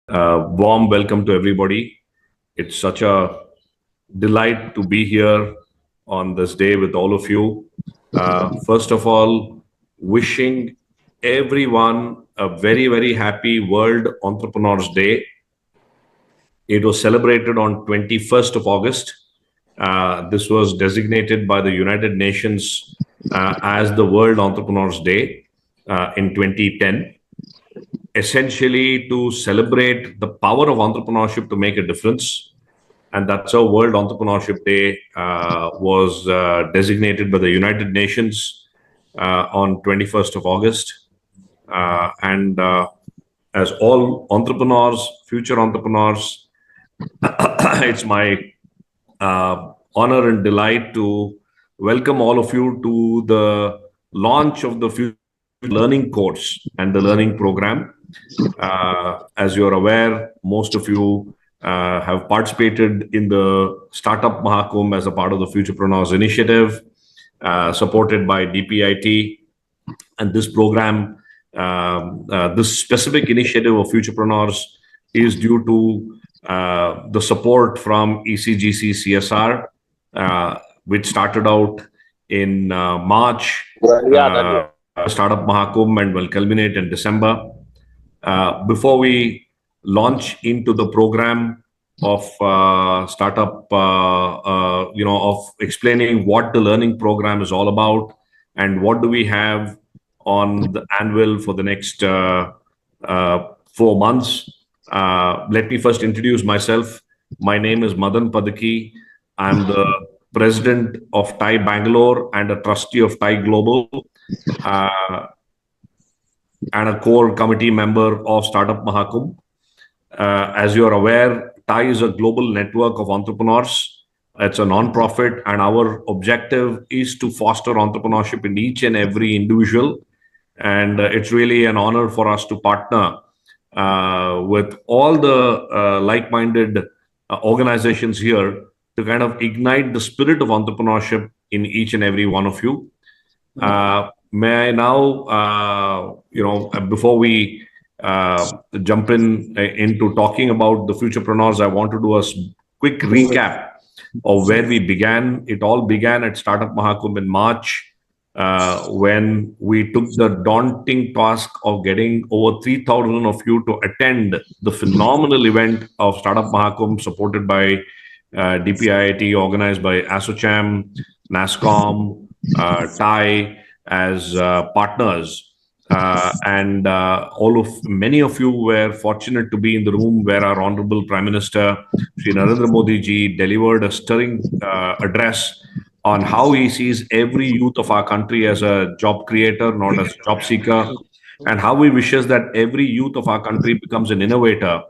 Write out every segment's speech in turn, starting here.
Warm welcome to everybody. It's such a delight to be here on this day with all of you. First of all, wishing everyone a very, very happy World Entrepreneurs Day. It was celebrated on 21st of August. This was designated by the United Nations as the World Entrepreneurs Day in 2010. Essentially to celebrate the power of entrepreneurship to make a difference. And that's how World Entrepreneurship Day was designated by the United Nations on 21st of August. And as all entrepreneurs, future entrepreneurs, it's my honor and delight to welcome all of you to the launch of the Future Learning course and the learning program. As you're aware, most of you have participated in the Startup Mahakumbh as a part of the Futurepreneurs initiative, supported by DPIIT. And this program, this specific initiative of Futurepreneurs is due to the support from ECGC CSR, which started out in March. Startup Mahakumbh and will culminate in December. Before we launch into the program of startup, of explaining what the learning program is all about and what do we have on the anvil for the next 4 months, let me first introduce myself. My name is Madan Padaki. I'm the president of TiE Bangalore and a trustee of TiE Global. And a core committee member of Startup Mahakumbh. As you're aware, TiE is a global network of entrepreneurs. It's a non-profit, and our objective is to foster entrepreneurship in each and every individual. And it's really an honor for us to partner with all the like-minded organizations here to kind of ignite the spirit of entrepreneurship in each and every one of you. May I now, before we jump into talking about the Futurepreneurs, I want to do a quick recap of where we began. It all began at Startup Mahakumbh in March, when we took the daunting task of getting over 3,000 of you to attend the phenomenal event of Startup Mahakumbh, supported by DPIIT, organized by ASSOCHAM, NASSCOM, TiE, as partners, and many of you were fortunate to be in the room where our Honorable Prime Minister Shri Narendra Modi ji delivered a stirring address on how he sees every youth of our country as a job creator, not as a job seeker, and how he wishes that every youth of our country becomes an innovator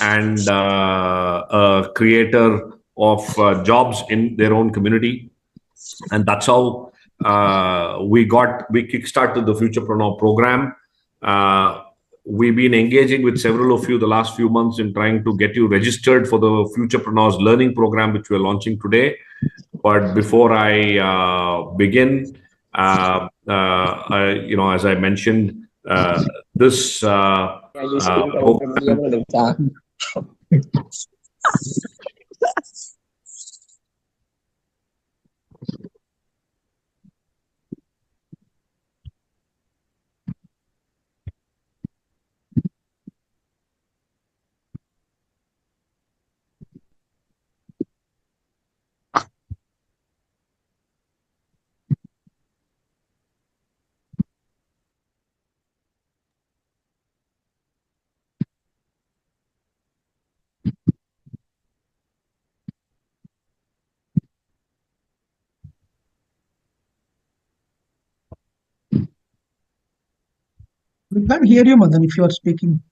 and a creator of jobs in their own community. And that's how we kickstarted the Futurepreneur program. We've been engaging with several of you the last few months in trying to get you registered for the Futurepreneurs learning program, which we're launching today. But before I begin, as I mentioned, this program We can't hear you, Madan, if you are speaking.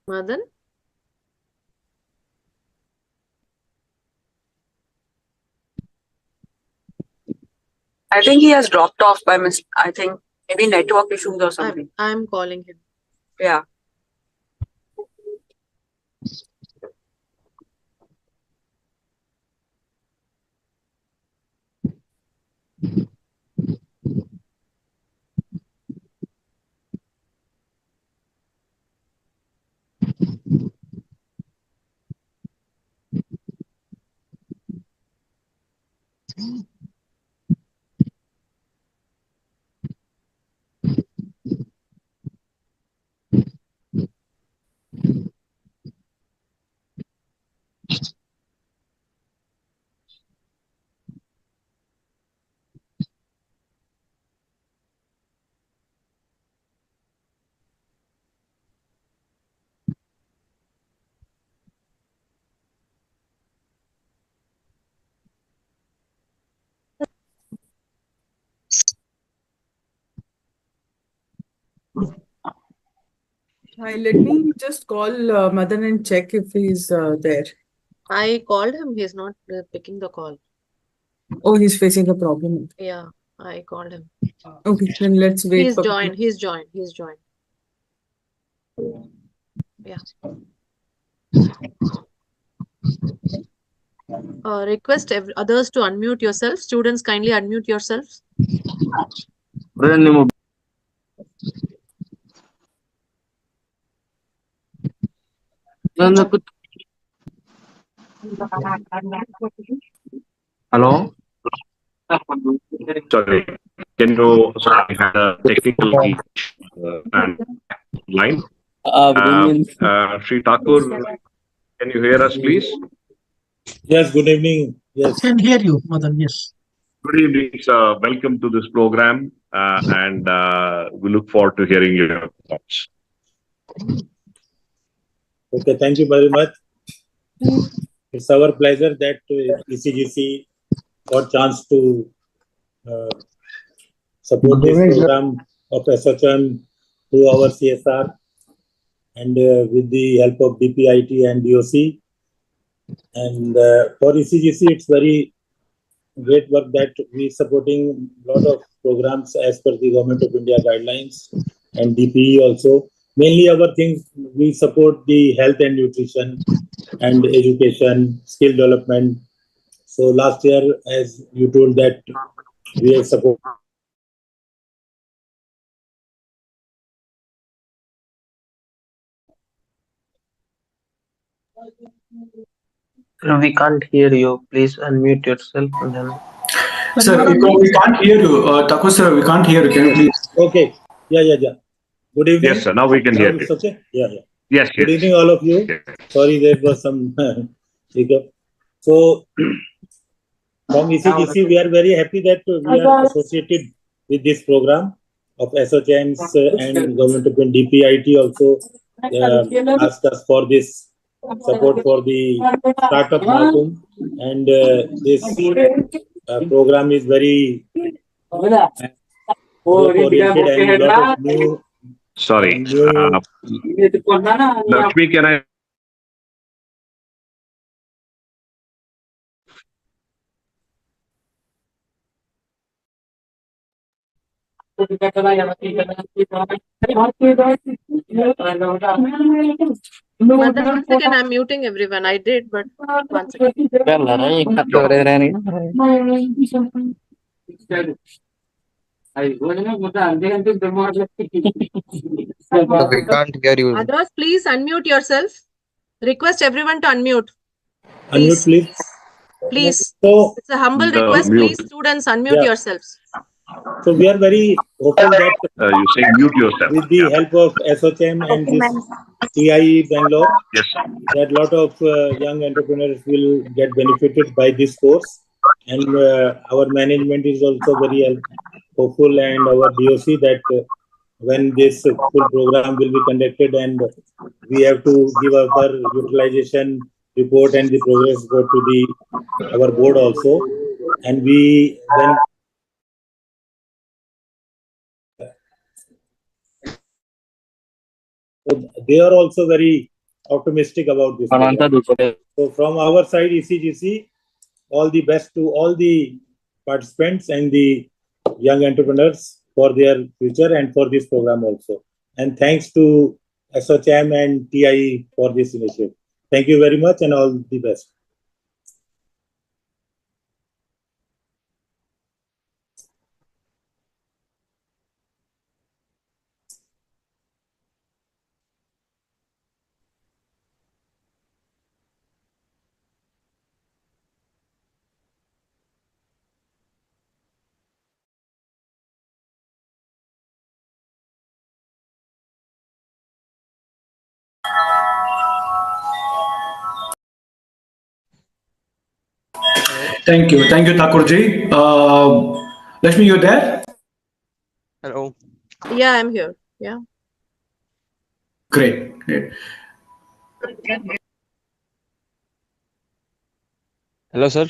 Madan? I think he has dropped off by I think maybe network issues or something. I'm calling him. Yeah. Hi, let me just call Madan and check if he's there. I called him. He's not picking the call. Oh, he's facing a problem. Yeah, I called him. Okay, then let's wait He's for joined. He's joined. He's joined. Yeah. Request others to unmute yourself. Students, kindly unmute yourselves. Hello. Sorry, can you? Sorry, I had a technical glitch and line. Sri Thakur, can you hear us, please? Yes, good evening. Yes. Can hear you, Madan. Yes. Good evening, sir. Welcome to this program, and we look forward to hearing your thoughts. Okay, thank you very much. It's our pleasure that ECGC got chance to support this program of SHM through our CSR and with the help of DPIIT and DOC. And for ECGC, it's very great work that we supporting a lot of programs as per the Government of India guidelines and DPE also. Mainly our things, we support the health and nutrition and education, skill development. So last year, as you told that we have support. We can't hear you. Please unmute yourself and then. Sir, we can't hear you. Thakur sir, we can't hear you. Can you please? Okay. Yeah. Good evening. Yes, sir. Now we can hear It's you. okay? Yeah. Yes, Good yes. evening, all of you. Yes. Sorry, there was some hiccup. So, from ECGC, we are very happy that we are associated with this program of SHMs and Government of DPIIT also asked us for this support for the Startup Mahakumbh. And this program is very growth-oriented and a lot of new. Sorry. Lakshmi, can I? Madan, once again, I'm muting everyone. I did, but once again. We can't hear you. Others, please unmute yourself. Request everyone to unmute. Unmute, please. Please. So, It's a humble The request. mute. Please, students, unmute yourselves. so we are very hopeful that You say mute yourself. with the help of SHM and this TIE Bangalore, Yes. that lot of young entrepreneurs will get benefited by this course. And our management is also very hopeful, and our DOC that when this full program will be conducted and we have to give our utilization report and the progress go to our board also. And we then they are also very optimistic about this program. So from our side, ECGC, all the best to all the participants and the young entrepreneurs for their future and for this program also. And thanks to SHM and TIE for this initiative. Thank you very much and all the best. Thank you, Thakurji. Lakshmi, you there? Hello. Yeah, I'm here. Yeah. Great, great. Hello, sir.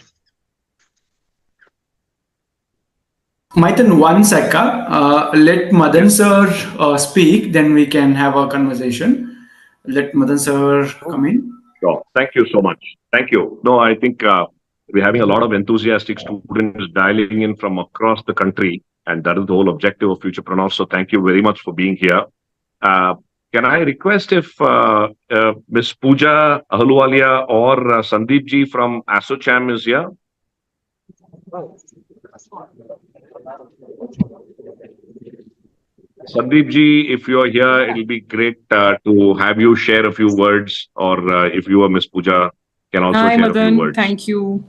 Maithan, one sec. Let Madan sir speak, then we can have a conversation. Let Madan sir come in. Sure. Thank you so much. Thank you. No, I think we're having a lot of enthusiastic students dialing in from across the country, and that is the whole objective of Futurepreneur. So thank you very much for being here. Uh, can I request if Ms. Pooja Ahluwalia or Sandeep ji from ASSOCHAM is here? Sandeep ji, if you're here, it'll be great to have you share a few words, or if you or Miss Pooja can also Hi, Hi, share a few Madan. words. Thank you.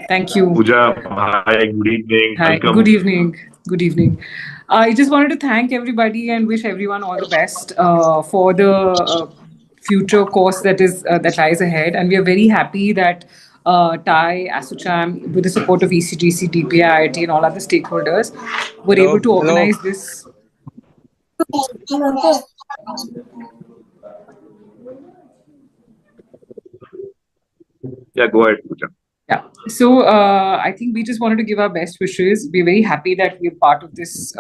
Thank you. Pooja, hi, good evening. Hi. Welcome. Good evening. Good evening. I just wanted to thank everybody and wish everyone all the best for the future course that lies ahead. And we are very happy that TIE, ASSOCHAM, with the support of ECGC, DPIIT, and all other stakeholders, were Hello. able to Hello. organize this. Yeah, go ahead, Pooja. Yeah. So I think we just wanted to give our best wishes. We're very happy that we're part of this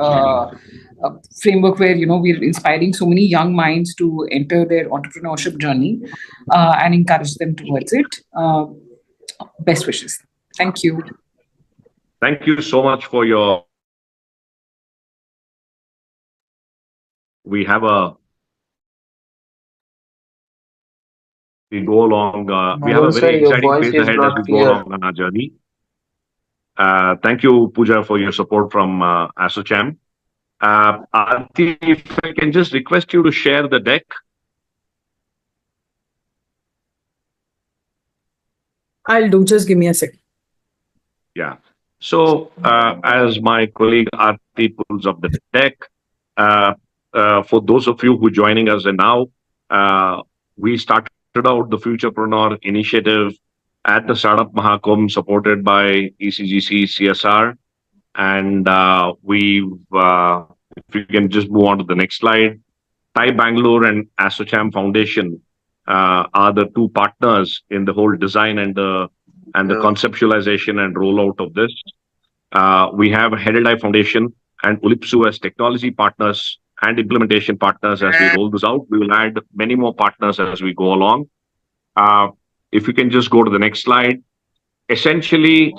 framework where we're inspiring so many young minds to enter their entrepreneurship journey and encourage them towards it. Best wishes. Thank you. Thank you so much for your. We have a. We go along. We have a Madan sir, very your exciting voice phase is ahead as not we go clear. along on our journey. Thank you, Pooja, for your support from ASSOCHAM. Aarti, if I can just request you to share the deck. I'll do. Just give me a second. Yeah. So, as my colleague Aarti pulls up the deck, for those of you who are joining us and now, we started out the Futurepreneur initiative at the Startup Mahakumbh supported by ECGC CSR. And if you can just move on to the next slide, TIE Bangalore and ASSOCHAM Foundation are the two partners in the whole design and the conceptualization and rollout of this. We have Heraldai Foundation and Ulipsu as technology partners and implementation partners as we roll this out. We will add many more partners as we go along. If you can just go to the next slide. Essentially,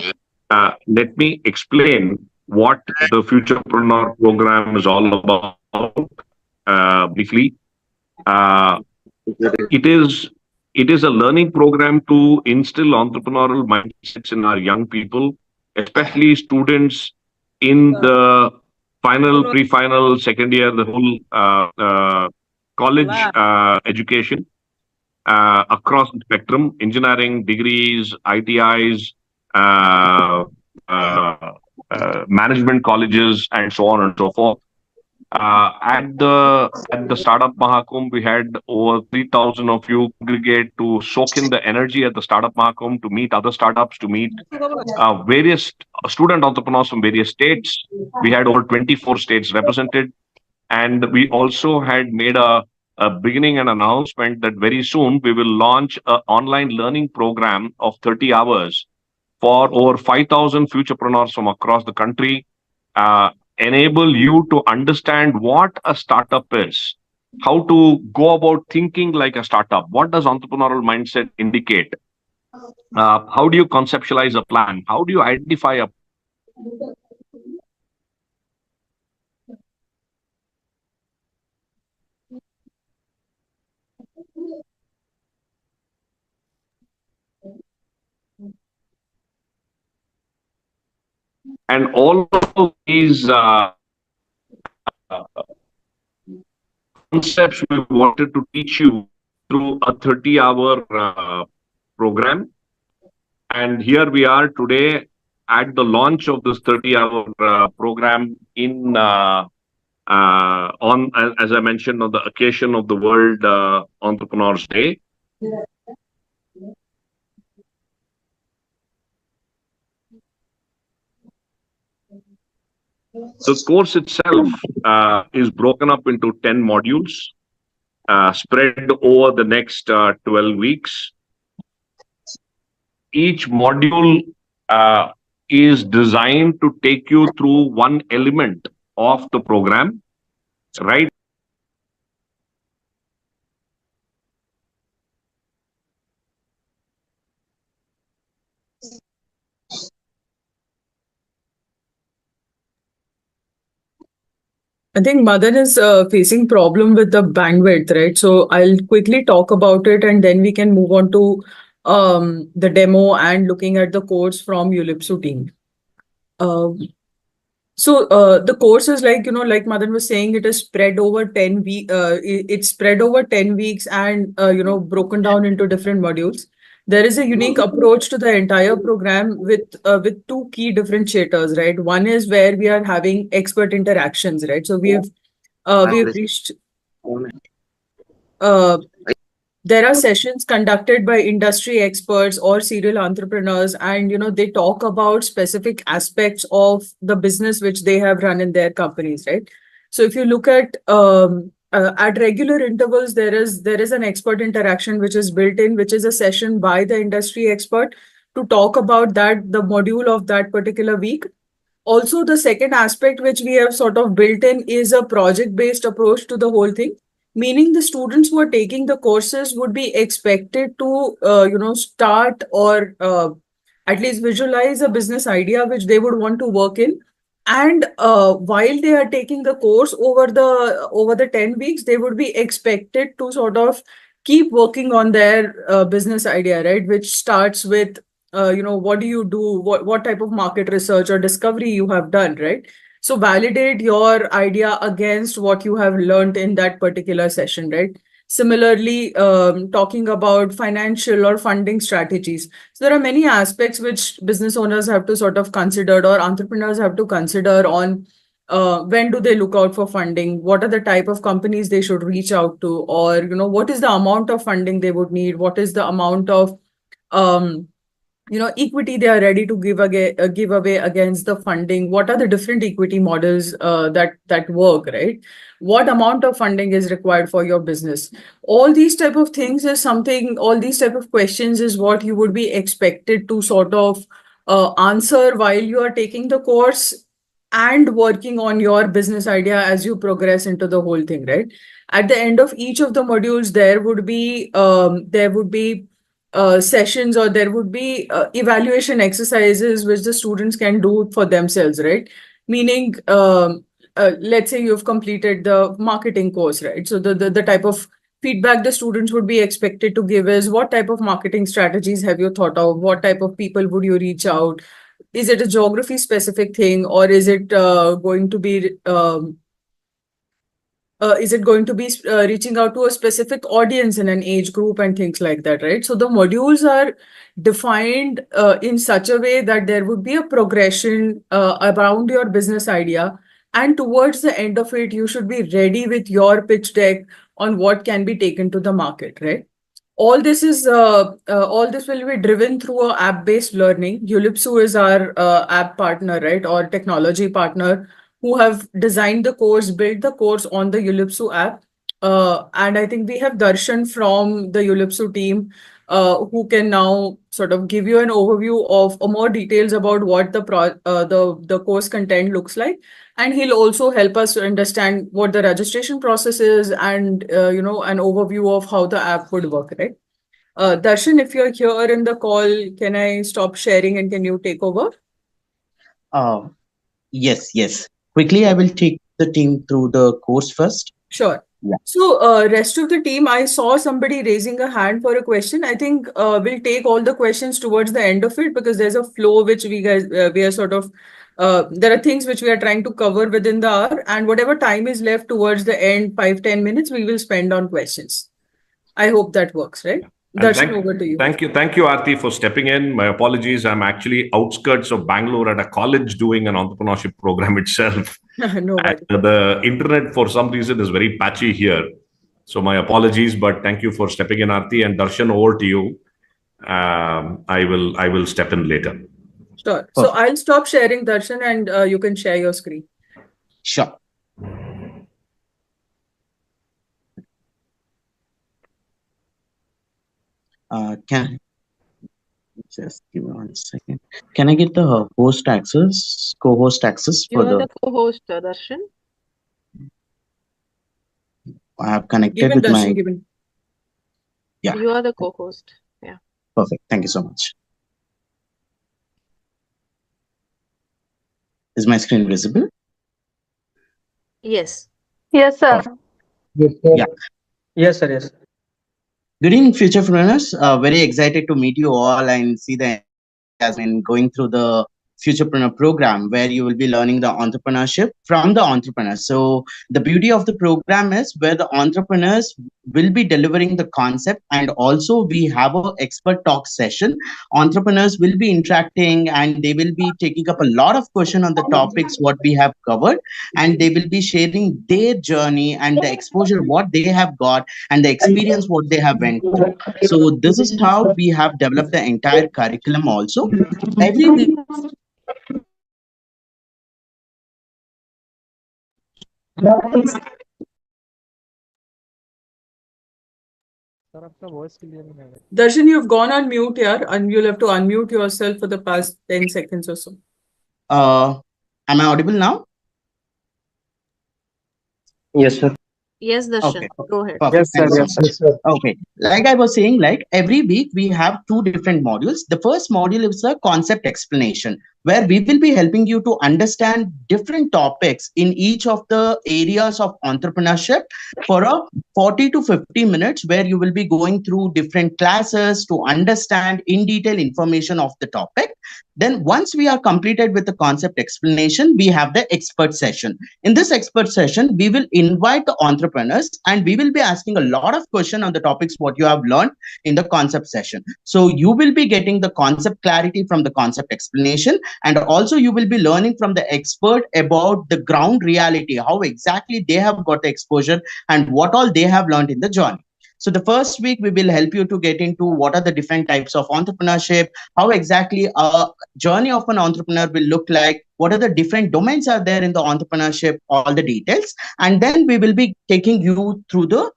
let me explain what the Futurepreneur program is all about briefly. It is a learning program to instill entrepreneurial mindsets in our young people, especially students in the final, pre-final, second year, the whole college education across the spectrum, engineering, degrees, ITIs, management colleges, and so on and so forth. At the Startup Mahakumbh, we had over 3,000 of you congregate to soak in the energy at the Startup Mahakumbh, to meet other startups, to meet various student entrepreneurs from various states. We had over 24 states represented. And we also had made a beginning and announcement that very soon we will launch an online learning program of 30 hours for over 5,000 futurepreneurs from across the country, enable you to understand what a startup is, how to go about thinking like a startup, what does entrepreneurial mindset indicate, how do you conceptualize a plan, how do you identify a And all of these concepts we wanted to teach you through a 30-hour program. And here we are today at the launch of this 30-hour program in on, as I mentioned, on the occasion of the World Entrepreneurs Day. The course itself is broken up into 10 modules, spread over the next 12 weeks. Each module is designed to take you through one element of the program, right? I think Madan is facing problem with the bandwidth, right? So I'll quickly talk about it and then we can move on to the demo and looking at the course from Ulipsu team. So the course is like, like Madan was saying, it is spread over 10 weeks. It's spread over 10 weeks and, broken down into different modules. There is a unique approach to the entire program with two key differentiators, right? One is where we are having expert interactions, right? So we've reached. There are sessions conducted by industry experts or serial entrepreneurs, and they talk about specific aspects of the business which they have run in their companies, right? So if you look at regular intervals, there is an expert interaction which is built in, which is a session by the industry expert to talk about the module of that particular week. Also, the second aspect which we have sort of built in is a project-based approach to the whole thing, meaning the students who are taking the courses would be expected to, start or at least visualize a business idea which they would want to work in. And while they are taking the course over the 10 weeks, they would be expected to sort of keep working on their business idea, right? Which starts with, what do you do? What type of market research or discovery you have done, right? So validate your idea against what you have learned in that particular session, right? Similarly, talking about financial or funding strategies. So there are many aspects which business owners have to sort of consider or entrepreneurs have to consider on when do they look out for funding, what are the type of companies they should reach out to, or what is the amount of funding they would need, what is the amount of equity they are ready to give away against the funding, what are the different equity models that work, right? What amount of funding is required for your business? All these type of things is something, all these type of questions is what you would be expected to sort of answer while you are taking the course and working on your business idea as you progress into the whole thing, right? At the end of each of the modules, there would be sessions, or there would be evaluation exercises which the students can do for themselves, right? Meaning, let's say you've completed the marketing course, right? So the type of feedback the students would be expected to give is, what type of marketing strategies have you thought of? What type of people would you reach out? Is it a geography specific thing, or is it going to be reaching out to a specific audience in an age group and things like that, right? So the modules are defined in such a way that there would be a progression around your business idea. And towards the end of it, you should be ready with your pitch deck on what can be taken to the market, right? All this will be driven through a app-based learning. Ulipsu is our app partner, right, or technology partner, who have designed the course, built the course on the Ulipsu app. And I think we have Darshan from the Ulipsu team who can now sort of give you an overview of more details about what the course content looks like. And he'll also help us to understand what the registration process is and, an overview of how the app would work, right? Darshan, if you're here in the call, can I stop sharing and can you take over? Yes. Quickly, I will take the team through the course first. Sure. Yeah. So, rest of the team, I saw somebody raising a hand for a question. I think we'll take all the questions towards the end of it because there's a flow which we are sort of there are things which we are trying to cover within the hour, and whatever time is left towards the end, 5-10 minutes, we will spend on questions. I hope that works, right? And Darshan, over to you. Thank you, Aarti, for stepping in. My apologies. I'm actually outskirts of Bangalore at a college doing an entrepreneurship program itself. No worries. And the internet, for some reason, is very patchy here. So my apologies, but thank you for stepping in, Aarti. And Darshan, over to you. I will step in later. Sure. So I'll stop sharing, Darshan, and you can share your screen. Sure. Can just give me 1 second. Can I get the host access, co-host access You for are the? the co-host, Darshan. I have connected Given, with Darshan, my. given. Yeah. You are the co-host. Yeah. Perfect. Thank you so much. Is my screen visible? Yes. Yes, sir. Yeah. Yes, sir. Yes. Good evening, Futurepreneurs. Very excited to meet you all and see the has been going through the Futurepreneur program where you will be learning the entrepreneurship from the entrepreneurs. So the beauty of the program is where the entrepreneurs will be delivering the concept, and also we have an expert talk session. Entrepreneurs will be interacting and they will be taking up a lot of questions on the topics what we have covered, and they will be sharing their journey and the exposure what they have got and the experience what they have went through. So this is how we have developed the entire curriculum also. Every week Darshan, you've gone on mute here, and you'll have to unmute yourself for the past 10 seconds or so. am I audible now? Yes, sir. Yes, Darshan. Okay. Go ahead. Perfect. Thank you so much. Yes, sir. Okay. Like I was saying, like every week we have two different modules. The first module is a concept explanation, where we will be helping you to understand different topics in each of the areas of entrepreneurship for a 40 to 50 minutes, where you will be going through different classes to understand in detail information of the topic. Then once we are completed with the concept explanation, we have the expert session. In this expert session, we will invite the entrepreneurs and we will be asking a lot of questions on the topics what you have learned in the concept session. So you will be getting the concept clarity from the concept explanation, and also you will be learning from the expert about the ground reality, how exactly they have got the exposure and what all they have learned in the journey. So the first week, we will help you to get into what are the different types of entrepreneurship, how exactly a journey of an entrepreneur will look like, what are the different domains are there in the entrepreneurship, all the details. And then we will be taking you through the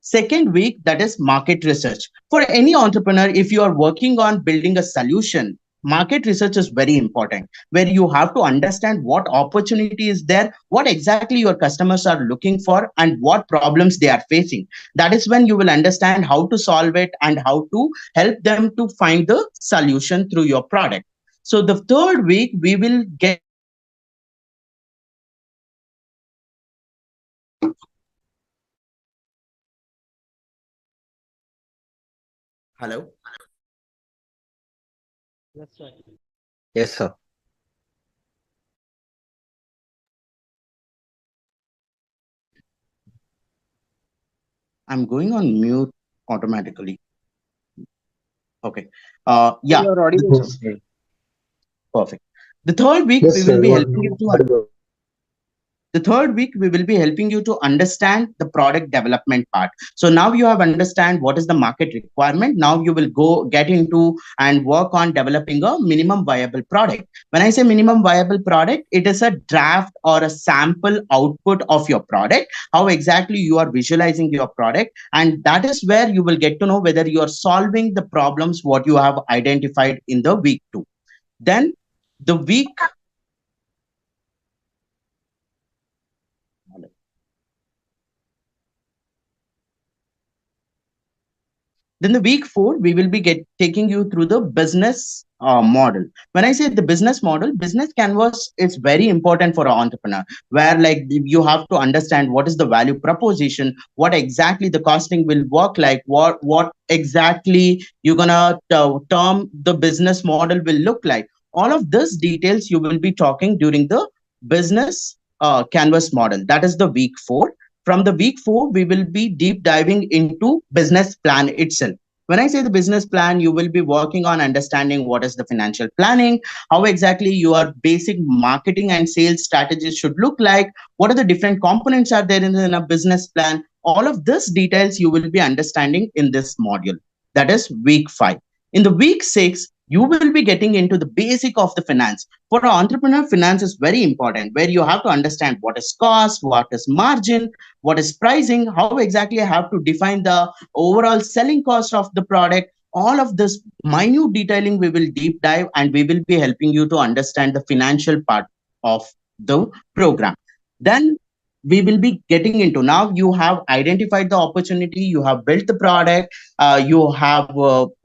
second week, that is market research. For any entrepreneur, if you are working on building a solution, market research is very important, where you have to understand what opportunity is there, what exactly your customers are looking for, and what problems they are facing. That is when you will understand how to solve it and how to help them to find the solution through your product. So the third week, we will get hello. Yes, sir. I'm going on mute automatically. Okay. Yeah. You are audible, sir. Perfect. The third week, we will be helping you to. The third week, we will be helping you to understand the product development part. So now you have understand what is the market requirement. Now you will go get into and work on developing a minimum viable product. When I say minimum viable product, it is a draft or a sample output of your product, how exactly you are visualizing your product. And that is where you will get to know whether you are solving the problems what you have identified in the week 2. Then the week Then the week 4, we will be taking you through the business model. When I say the business model, business canvas is very important for an entrepreneur, where like you have to understand what is the value proposition, what exactly the costing will work like, what exactly you're gonna term the business model will look like. All of this details you will be talking during the business canvas model. That is the week 4. From the week 4, we will be deep diving into business plan itself. When I say the business plan, you will be working on understanding what is the financial planning, how exactly your basic marketing and sales strategies should look like, what are the different components are there in a business plan. All of this details you will be understanding in this module. That is week 5. In the week 6, you will be getting into the basic of the finance. For an entrepreneur, finance is very important, where you have to understand what is cost, what is margin, what is pricing, how exactly I have to define the overall selling cost of the product. All of this minute detailing we will deep dive, and we will be helping you to understand the financial part of the program. Then we will be getting into, now you have identified the opportunity, you have built the product, you have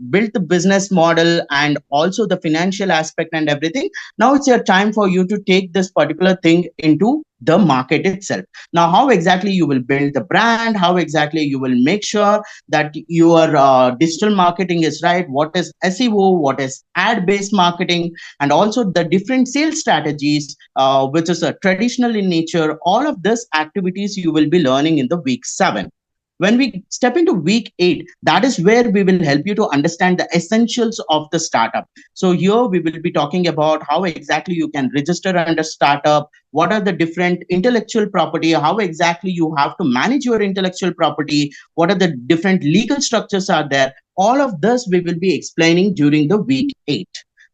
built the business model and also the financial aspect and everything. Now it's your time for you to take this particular thing into the market itself. Now, how exactly you will build the brand, how exactly you will make sure that your digital marketing is right, what is SEO, what is ad based marketing, and also the different sales strategies, which is traditional in nature. All of this activities you will be learning in the week 7. When we step into week 8, that is where we will help you to understand the essentials of the startup. So here we will be talking about how exactly you can register under startup, what are the different intellectual property, how exactly you have to manage your intellectual property, what are the different legal structures are there. All of this we will be explaining during the week 8.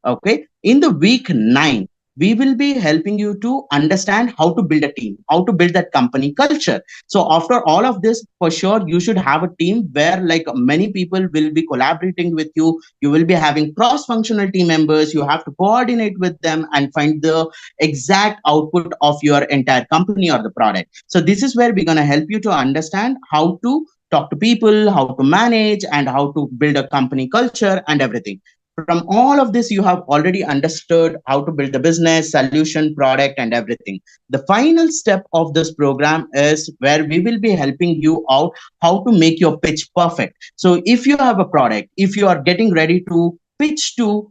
Okay. In the week 9, we will be helping you to understand how to build a team, how to build that company culture. So after all of this, for sure, you should have a team where like many people will be collaborating with you. You will be having cross-functional team members. You have to coordinate with them and find the exact output of your entire company or the product. So this is where we're going to help you to understand how to talk to people, how to manage, and how to build a company culture and everything. From all of this, you have already understood how to build the business, solution, product, and everything. The final step of this program is where we will be helping you out how to make your pitch perfect. So if you have a product, if you are getting ready to pitch to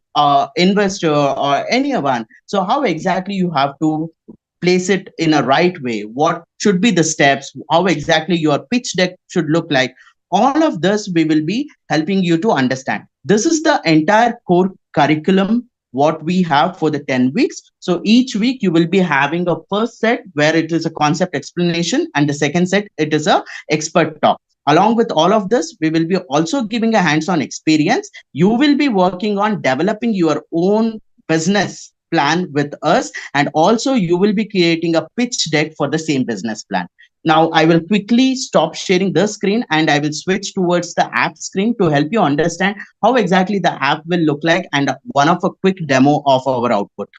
investor or anyone, so how exactly you have to place it in a right way, what should be the steps, how exactly your pitch deck should look like. All of this we will be helping you to understand. This is the entire core curriculum what we have for the 10 weeks. So each week you will be having a first set where it is a concept explanation, and the second set it is a expert talk. Along with all of this, we will be also giving a hands-on experience. You will be working on developing your own business plan with us, and also you will be creating a pitch deck for the same business plan. Now I will quickly stop sharing the screen and I will switch towards the app screen to help you understand how exactly the app will look like, and one of a quick demo of our output.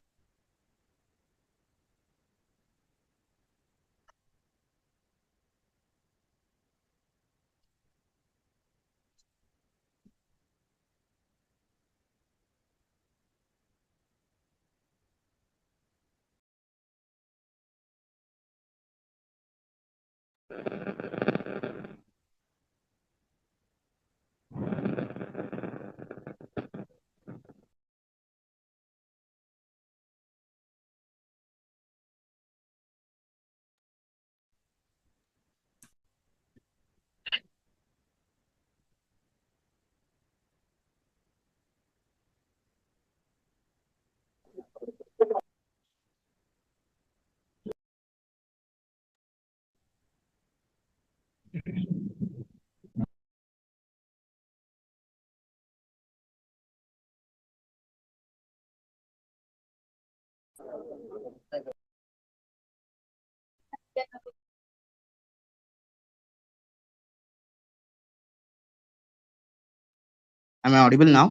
Am I audible now?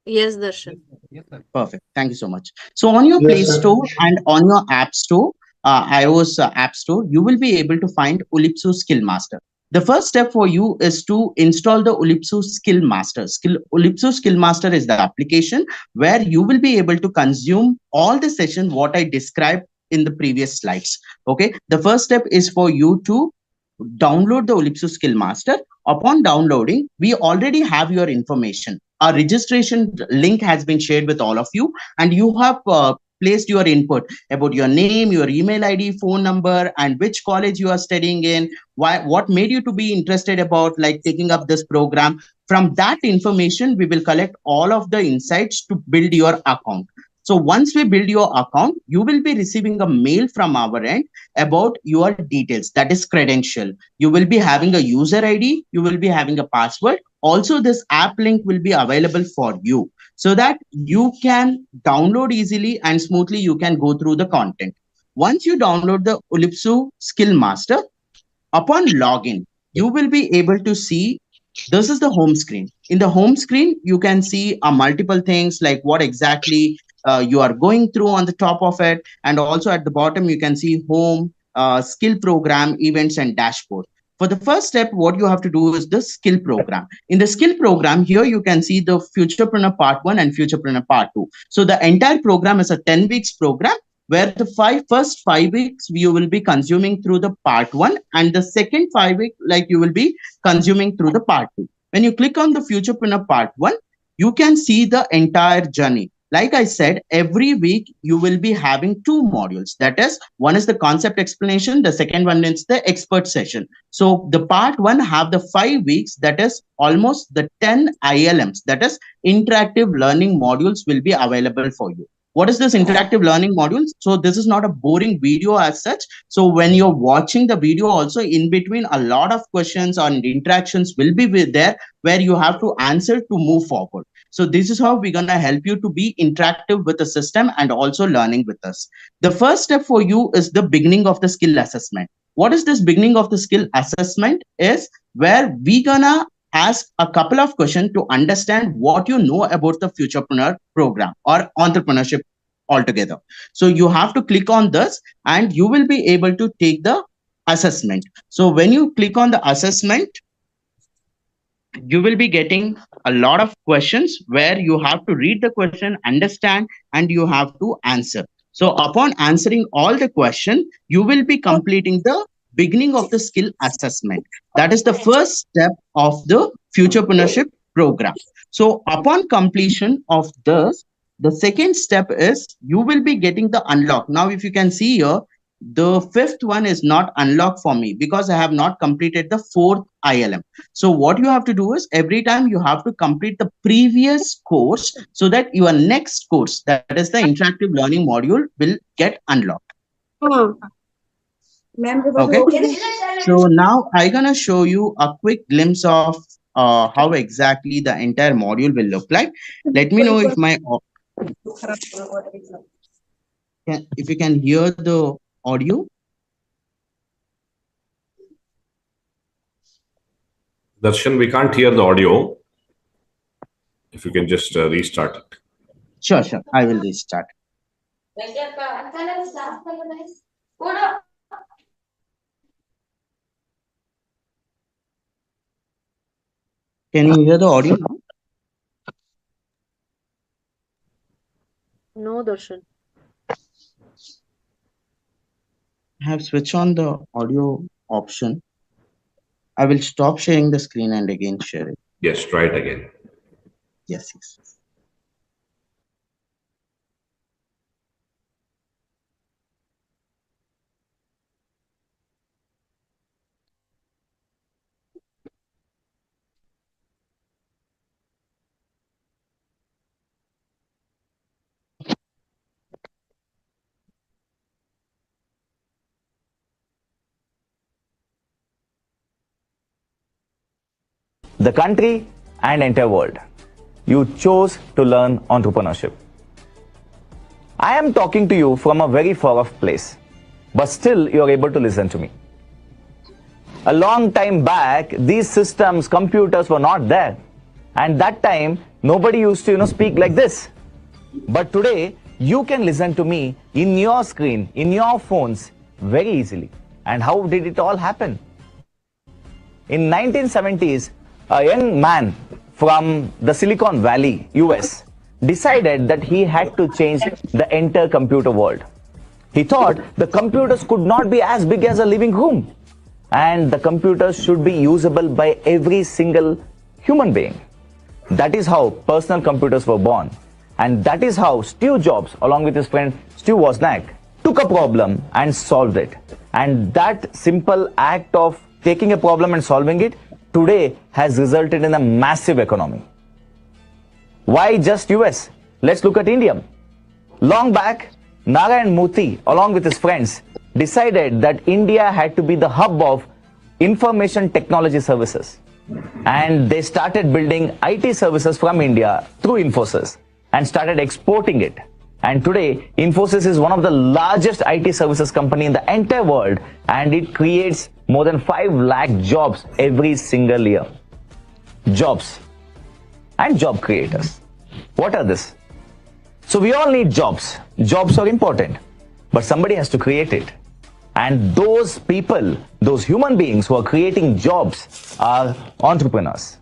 Yes, Darshan. Perfect. Thank you so much. So on your Play Store and on your App Store, iOS App Store, you will be able to find Ulipsu Skill Master. The first step for you is to install the Olipsu Skill Master. Olipsu Skill Master is the application where you will be able to consume all the session what I described in the previous slides. Okay, the first step is for you to download the Olipsu Skill Master. Upon downloading, we already have your information. Our registration link has been shared with all of you, and you have placed your input about your name, your email ID, phone number, and which college you are studying in, what made you to be interested about like taking up this program. From that information, we will collect all of the insights to build your account. So once we build your account, you will be receiving a mail from our end about your details, that is credential. You will be having a user ID, you will be having a password. Also, this app link will be available for you so that you can download easily and smoothly you can go through the content. Once you download the Olipsu Skill Master, upon login, you will be able to see this is the home screen. In the home screen, you can see multiple things like what exactly you are going through on the top of it. And also at the bottom, you can see home, skill program, events, and dashboard. For the first step, what you have to do is the skill program. In the skill program, here you can see the Futurepreneur Part 1 and Futurepreneur Part 2. So the entire program is a 10 weeks program where the first 5 weeks you will be consuming through the Part 1 and the second 5 weeks like you will be consuming through the Part 2. When you click on the Futurepreneur Part 1, you can see the entire journey. Like I said, every week you will be having 2 modules. That is, one is the concept explanation. The second one is the expert session. So the Part 1 have the 5 weeks, that is almost the 10 ILMs, that is interactive learning modules will be available for you. What is this interactive learning modules? So this is not a boring video as such. So when you're watching the video also in between, a lot of questions and interactions will be there where you have to answer to move forward. So this is how we're going to help you to be interactive with the system and also learning with us. The first step for you is the beginning of the skill assessment. What is this beginning of the skill assessment is where we're going to ask a couple of questions to understand what you know about the Futurepreneur program or entrepreneurship altogether. So you have to click on this and you will be able to take the assessment. So when you click on the assessment, you will be getting a lot of questions where you have to read the question, understand, and you have to answer. So upon answering all the questions, you will be completing the beginning of the skill assessment. That is the first step of the Futurepreneurship program. So upon completion of this, the second step is you will be getting the unlock. Now, if you can see here, the 5th one is not unlocked for me because I have not completed the 4th ILM. So what you have to do is every time you have to complete the previous course so that your next course, that is the interactive learning module, will get unlocked. Okay. So now I'm going to show you a quick glimpse of how exactly the entire module will look like. Let me know if if you can hear the audio. Darshan, we can't hear the audio. If you can just restart it. Sure. I will restart. Can you hear the audio now? No, Darshan. I have switched on the audio option. I will stop sharing the screen and again share it. Yes, try it again. Yes. The country and entire world. You chose to learn entrepreneurship. I am talking to you from a very far off place, but still you are able to listen to me. A long time back, these systems, computers were not there. And that time, nobody used to, speak like this. But today, you can listen to me in your screen, in your phones, very easily. And how did it all happen? in 1970s, a young man from the Silicon Valley, US, decided that he had to change the entire computer world. He thought the computers could not be as big as a living room, and the computers should be usable by every single human being. That is how personal computers were born. And that is how Steve Jobs, along with his friend Steve Wozniak, took a problem and solved it. And that simple act of taking a problem and solving it today has resulted in a massive economy. Why just US? Let's look at India. Long back, Narayan Murthy, along with his friends, decided that India had to be the hub of information technology services. And they started building IT services from India through Infosys and started exporting it. And today, Infosys is one of the largest IT services company in the entire world, and it creates more than 5 lakh jobs every single year. Jobs and job creators. What are this? So we all need jobs. Jobs are important, but somebody has to create it. And those people, those human beings who are creating jobs are entrepreneurs.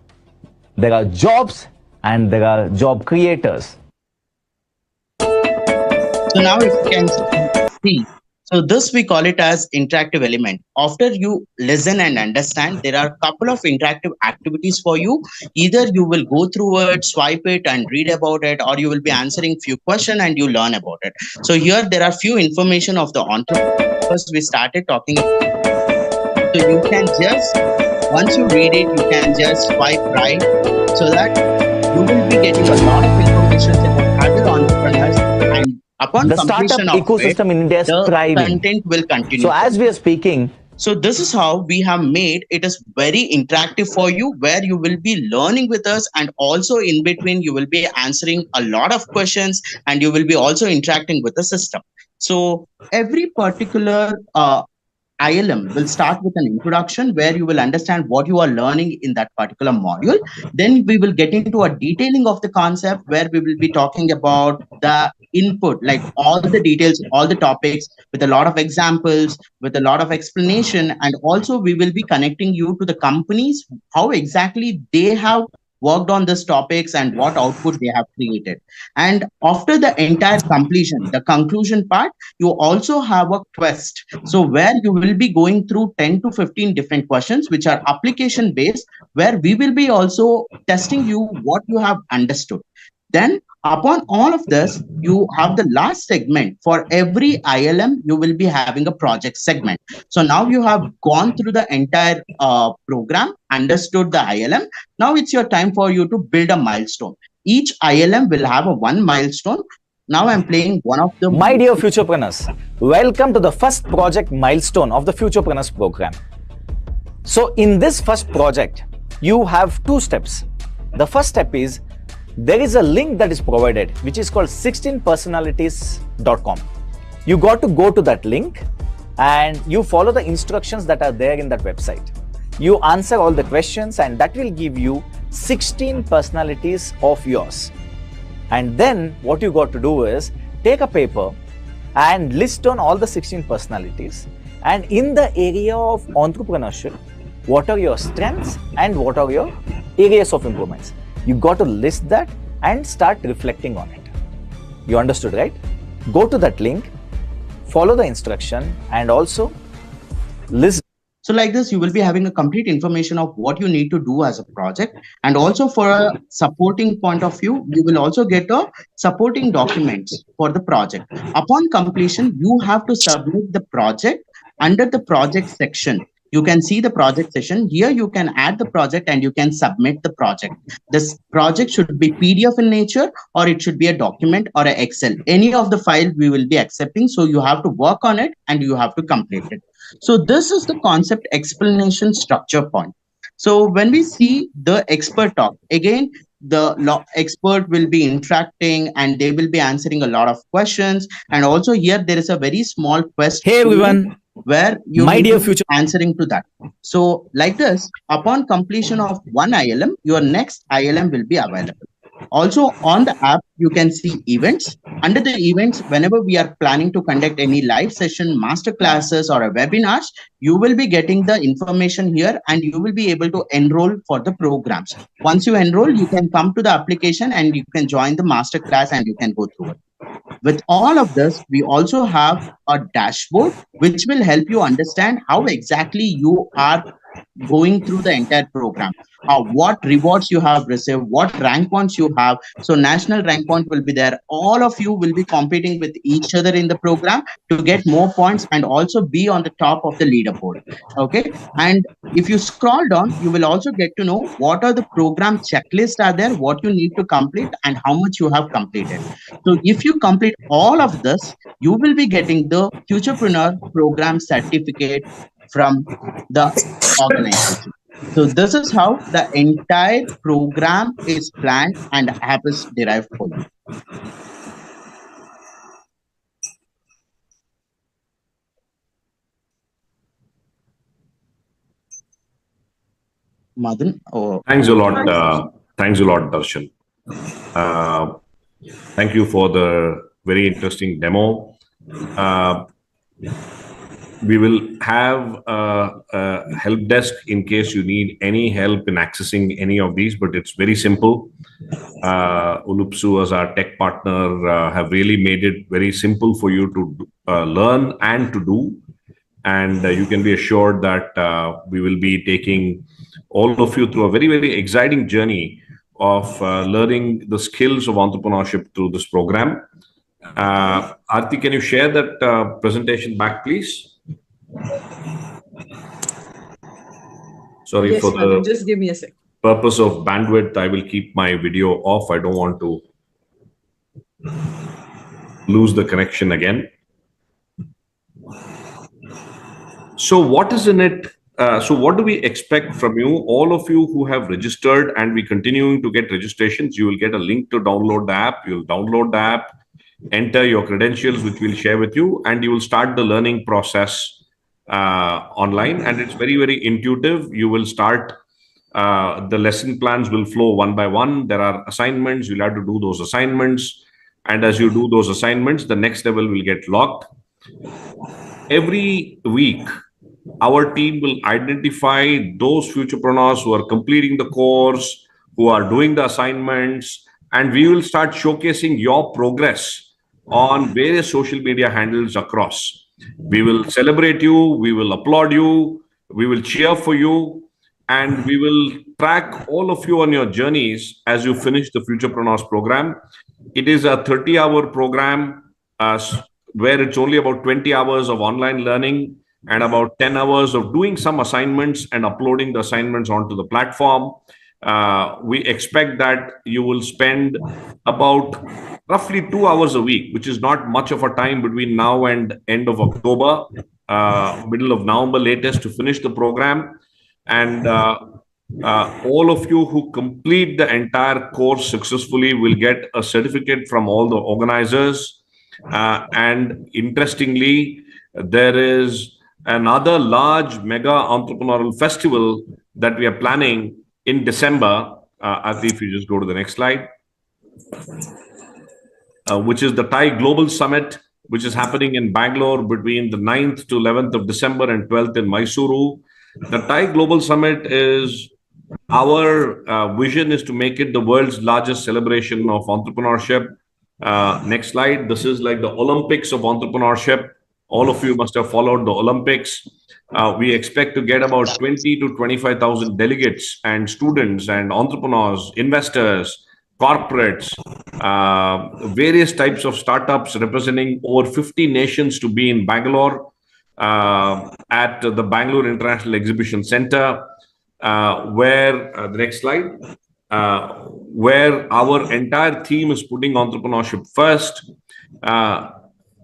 There are jobs and there are job creators. So now if you can see, so this we call it as interactive element. After you listen and understand, there are a couple of interactive activities for you. Either you will go through it, swipe it and read about it, or you will be answering few questions and you learn about it. So here there are few information of the entrepreneurs we started talking about. So you can just, once you read it, you can just swipe right, so that you will be getting a lot of information about other entrepreneurs, and upon The startup completion of ecosystem it, in India is the thriving. content will continue. So as we are speaking, So this is how we have made it is very interactive for you, where you will be learning with us, and also in between you will be answering a lot of questions, and you will be also interacting with the system. So every particular ILM will start with an introduction where you will understand what you are learning in that particular module. Then we will get into a detailing of the concept where we will be talking about the input, like all the details, all the topics, with a lot of examples, with a lot of explanation. And also we will be connecting you to the companies, how exactly they have worked on these topics and what output they have created. And after the entire completion, the conclusion part, you also have a quest. So where you will be going through 10 to 15 different questions, which are application based, where we will be also testing you what you have understood. Then upon all of this, you have the last segment. For every ILM, you will be having a project segment. So now you have gone through the entire program, understood the ILM. Now it's your time for you to build a milestone. Each ILM will have a one milestone. Now I'm playing one of the... my dear Futurepreneurs, welcome to the first project milestone of the Futurepreneurs program. So in this first project, you have 2 steps. The first step is, there is a link that is provided, which is called 16personalities.com. You got to go to that link and you follow the instructions that are there in that website. You answer all the questions and that will give you 16 personalities of yours. And then what you got to do is take a paper and list on all the 16 personalities. And in the area of entrepreneurship, what are your strengths and what are your areas of improvements? You got to list that and start reflecting on it. You understood, right? Go to that link, follow the instruction, and also list. So like this, you will be having a complete information of what you need to do as a project. And also for a supporting point of view, you will also get a supporting documents for the project. Upon completion, you have to submit the project under the project section. You can see the project session. Here you can add the project and you can submit the project. This project should be PDF in nature, or it should be a document or an Excel. Any of the file we will be accepting. So you have to work on it and you have to complete it. So this is the concept explanation structure point. So when we see the expert talk, again, the expert will be interacting and they will be answering a lot of questions. And also here there is a very small question. Hey everyone, where you my will dear be future answering to that. So like this, upon completion of one ILM, your next ILM will be available. Also on the app, you can see events. Under the events, whenever we are planning to conduct any live session, master classes or a webinars, you will be getting the information here and you will be able to enroll for the programs. Once you enroll, you can come to the application and you can join the master class and you can go through it. With all of this, we also have a dashboard which will help you understand how exactly you are going through the entire program, what rewards you have received, what rank points you have. So national rank point will be there. All of you will be competing with each other in the program to get more points and also be on the top of the leaderboard. Okay. And if you scroll down, you will also get to know what are the program checklists are there, what you need to complete and how much you have completed. So if you complete all of this, you will be getting the Futurepreneur program certificate from the organization. So this is how the entire program is planned and app is derived for you. Madan, Thanks a lot. Thanks a lot, Darshan. Thank you for the very interesting demo. We will have a help desk in case you need any help in accessing any of these, but it's very simple. Ulupsu, as our tech partner, have really made it very simple for you to learn and to do. And you can be assured that we will be taking all of you through a very, very exciting journey of learning the skills of entrepreneurship through this program. Aarti, can you share that presentation back, please? Sorry, Yes, for Madan, the just give me a sec. purpose of bandwidth, I will keep my video off. I don't want to lose the connection again. So what is in it? So what do we expect from you? All of you who have registered, and we continuing to get registrations, you will get a link to download the app. You'll download the app, enter your credentials, which we'll share with you, and you will start the learning process online. And it's very, very intuitive. You will start, the lesson plans will flow one by one. There are assignments. You'll have to do those assignments. And as you do those assignments, the next level will get locked. Every week, our team will identify those futurepreneurs who are completing the course, who are doing the assignments, and we will start showcasing your progress on various social media handles across. We will celebrate you, we will applaud you, we will cheer for you, and we will track all of you on your journeys as you finish the Futurepreneurs program. It is a 30-hour program where it's only about 20 hours of online learning and about 10 hours of doing some assignments and uploading the assignments onto the platform. We expect that you will spend about roughly 2 hours a week, which is not much of a time between now and end of October, middle of November latest, to finish the program. And all of you who complete the entire course successfully will get a certificate from all the organizers. And interestingly, there is another large mega entrepreneurial festival that we are planning in December. Ati, if you just go to the next slide, which is the Thai Global Summit, which is happening in Bangalore between the 9th to 11th of December and 12th in Mysuru. The Thai Global Summit is our vision is to make it the world's largest celebration of entrepreneurship. Next slide. This is like the Olympics of entrepreneurship. All of you must have followed the Olympics. We expect to get about 20 to 25,000 delegates and students and entrepreneurs, investors, corporates, various types of startups representing over 50 nations to be in Bangalore at the Bangalore International Exhibition Center, where the next slide, where our entire team is putting entrepreneurship first.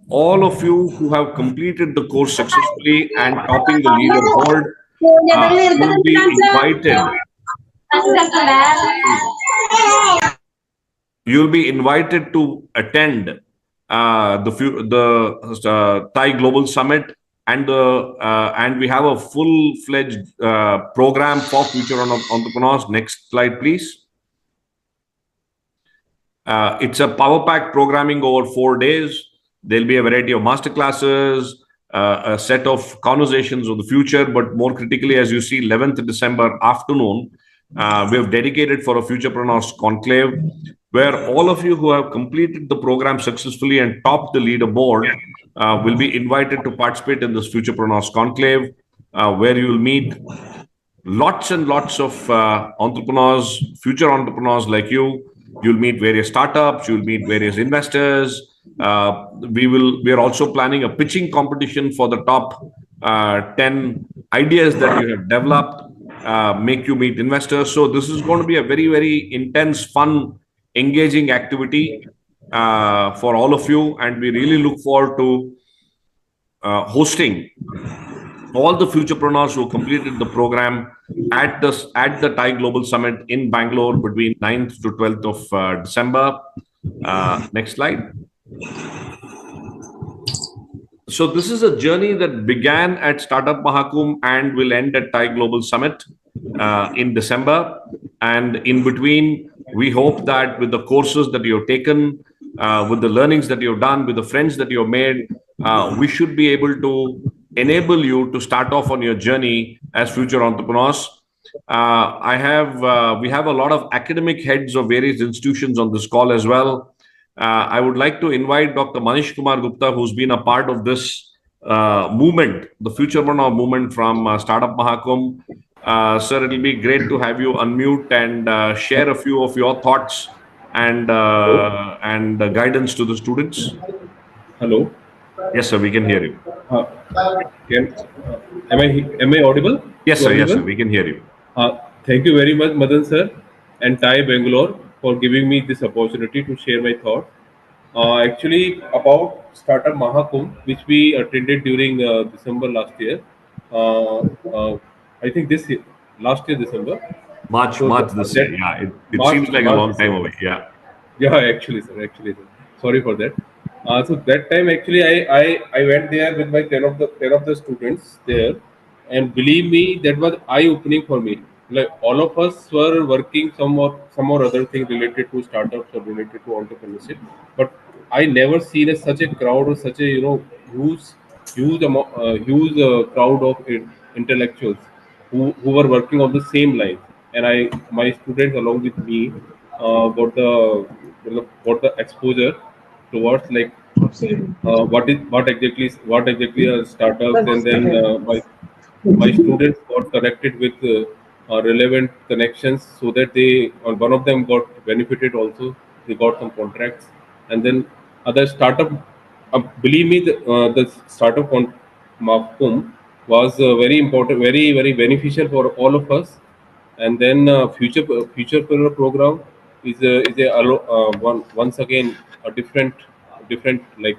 All of you who have completed the course successfully and topping the leaderboard will be invited. You'll be invited to attend the Thai Global Summit, and we have a full-fledged program for future entrepreneurs. Next slide, please. It's a power pack programming over 4 days. There'll be a variety of masterclasses, a set of conversations of the future, but more critically, as you see, 11th December afternoon, we have dedicated for a Futurepreneurs Conclave, where all of you who have completed the program successfully and topped the leaderboard will be invited to participate in this Futurepreneurs Conclave, where you will meet lots and lots of entrepreneurs, future entrepreneurs like you. You'll meet various startups, you'll meet various investors. We are also planning a pitching competition for the top 10 ideas that you have developed, make you meet investors. So this is going to be a very, very intense, fun, engaging activity for all of you. And we really look forward to hosting all the futurepreneurs who completed the program at the TIE Global Summit in Bangalore between 9th to 12th of December. Next slide. So this is a journey that began at Startup Mahakumbh and will end at TIE Global Summit in December. And in between, we hope that with the courses that you've taken, with the learnings that you've done, with the friends that you've made, we should be able to enable you to start off on your journey as future entrepreneurs. We have a lot of academic heads of various institutions on this call as well. I would like to invite Dr. Manish Kumar Gupta, who's been a part of this movement, the Futurepreneur movement from Startup Mahakumbh. Sir, it'll be great to have you unmute and share a few of your thoughts and guidance to the students. Hello. Yes, sir, we can hear you. Am I audible? Yes, sir. Yes, sir. We can hear you. Thank you very much, Madan sir and TIE Bangalore for giving me this opportunity to share my thought. Actually, about Startup Mahakumbh, which we attended during December last year. I think last year December. March this year. Yeah, it seems like a long time away. Yeah. Yeah, actually, sir. Sorry for that. So that time, actually, I went there with my 10 of the students there, and believe me, that was eye-opening for me. Like all of us were working some or other thing related to startups or related to entrepreneurship, but I never seen such a crowd or such a huge crowd of intellectuals who were working on the same line. And my students along with me got the exposure towards like what exactly are startups, and then my students got connected with relevant connections, so that one of them got benefited also. They got some contracts, and then other startup. Believe me, the startup Mahakumbh was very important, very beneficial for all of us. And then Futurepreneur program is once again a different like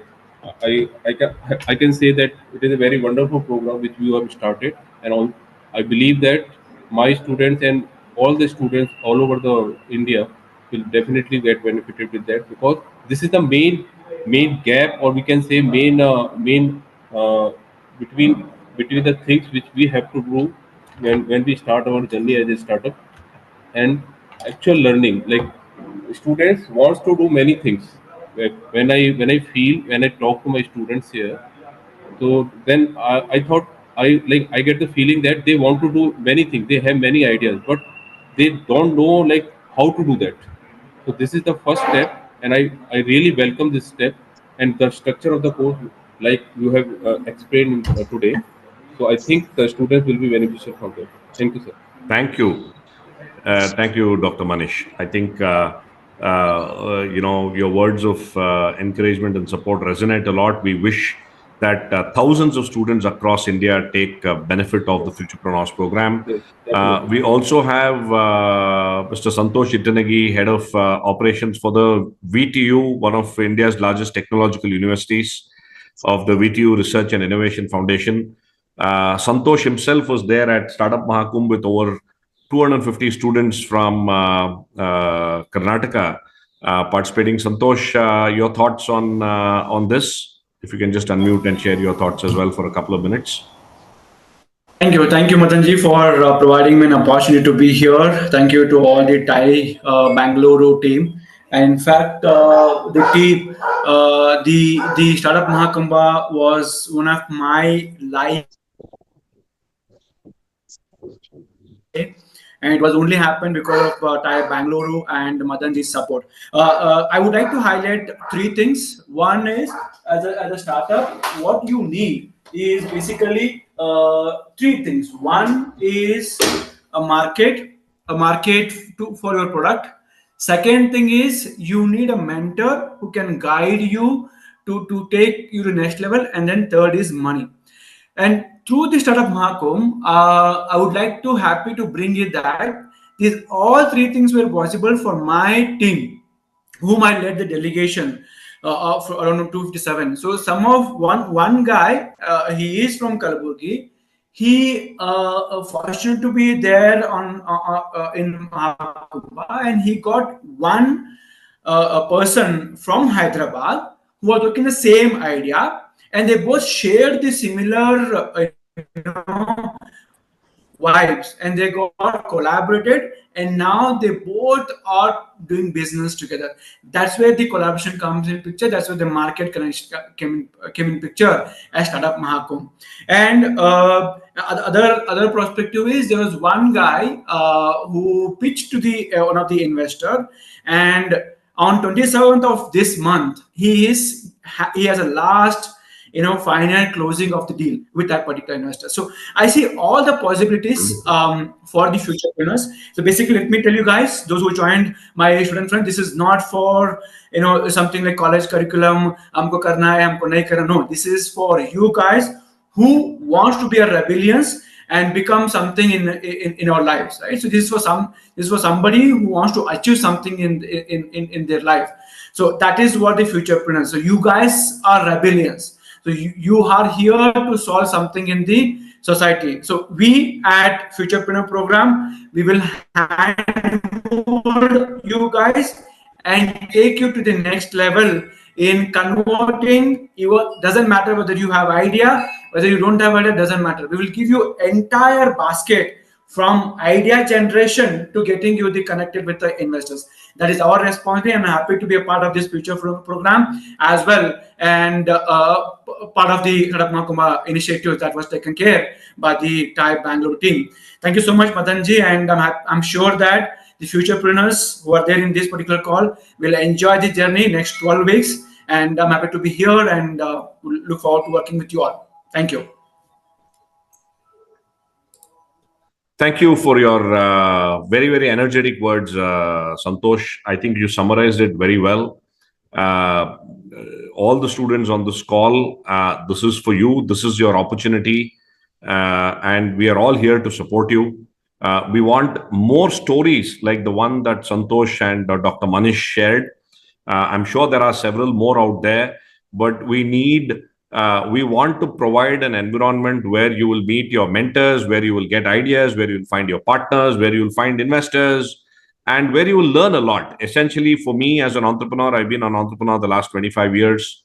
I can say that it is a very wonderful program which we have started, and I believe that my students and all the students all over the India will definitely get benefited with that, because this is the main gap, or we can say main between the things which we have to do when we start our journey as a startup and actual learning. Like students wants to do many things. Like, when I talk to my students here, so then I thought I get the feeling that they want to do many things. They have many ideas, but they don't know like how to do that. So this is the first step, and I really welcome this step and the structure of the course, like you have explained today. So I think the students will be beneficial from that. Thank you, sir. Thank you. Thank you, Dr. Manish. I think, your words of encouragement and support resonate a lot. We wish that thousands of students across India take benefit of the Futurepreneurs program. We also have Mr. Santosh Ittanagi, Head of Operations for the VTU, one of India's largest technological universities of the VTU Research and Innovation Foundation. Santosh himself was there at Startup Mahakumbh with over 250 students from Karnataka participating. Santosh, your thoughts on this? If you can just unmute and share your thoughts as well for a couple of minutes. Thank you, Madanji, for providing me an opportunity to be here. Thank you to all the TIE Bangalore team And in fact, the Startup Mahakumbh was one of my life, and it was only happened because of TiE Bangalore and Madanji's support. I would like to highlight three things. One is, as a startup, what you need is basically three things. One is a market for your product. Second thing is you need a mentor who can guide you to take you to the next level. And then third is money. And through the Startup Mahakumbh, I would like to happy to bring you that these all three things were possible for my team, whom I led the delegation of around 257. So one guy, he is from Kalaburgi. He fortunate to be there in Mahakumbh, and he got one a person from Hyderabad who was looking the same idea, and they both shared the similar vibes, and they got collaborated, and now they both are doing business together. That's where the collaboration comes in picture. That's where the market connection came in picture as Startup Mahakumbh. And other perspective is there was one guy who pitched to the one of the investor, and on 27th of this month he has a last final closing of the deal with that particular investor. So I see all the possibilities for the future winners. So basically, let me tell you guys, those who joined my student friend, this is not for something like college curriculum. Humko karna hai, humko nahi karna. No, this is for you guys who wants to be a rebellious and become something in our lives, right? So this is for somebody who wants to achieve something in their life. So that is what the futurepreneurs. So you guys are rebellions. So you are here to solve something in the society. So we at Futurepreneur program, we will handhold you guys and take you to the next level in converting your, doesn't matter whether you have idea, whether you don't have idea, doesn't matter. We will give you entire basket from idea generation to getting you the connected with the investors. That is our responsibility. I'm happy to be a part of this future program as well, and part of the Startup Mahakumbh initiative that was taken care by the TiE Bangalore team. Thank you so much, Madanji, and I'm sure that the futurepreneurs who are there in this particular call will enjoy the journey next 12 weeks, and I'm happy to be here and look forward to working with you all. Thank you. Thank you for your very, very energetic words, Santosh. I think you summarized it very well. All the students on this call, this is for you. This is your opportunity. And we are all here to support you. We want more stories like the one that Santosh and Dr. Manish shared. I'm sure there are several more out there, but we want to provide an environment where you will meet your mentors, where you will get ideas, where you will find your partners, where you will find investors, and where you will learn a lot. Essentially, for me as an entrepreneur, I've been an entrepreneur the last 25 years.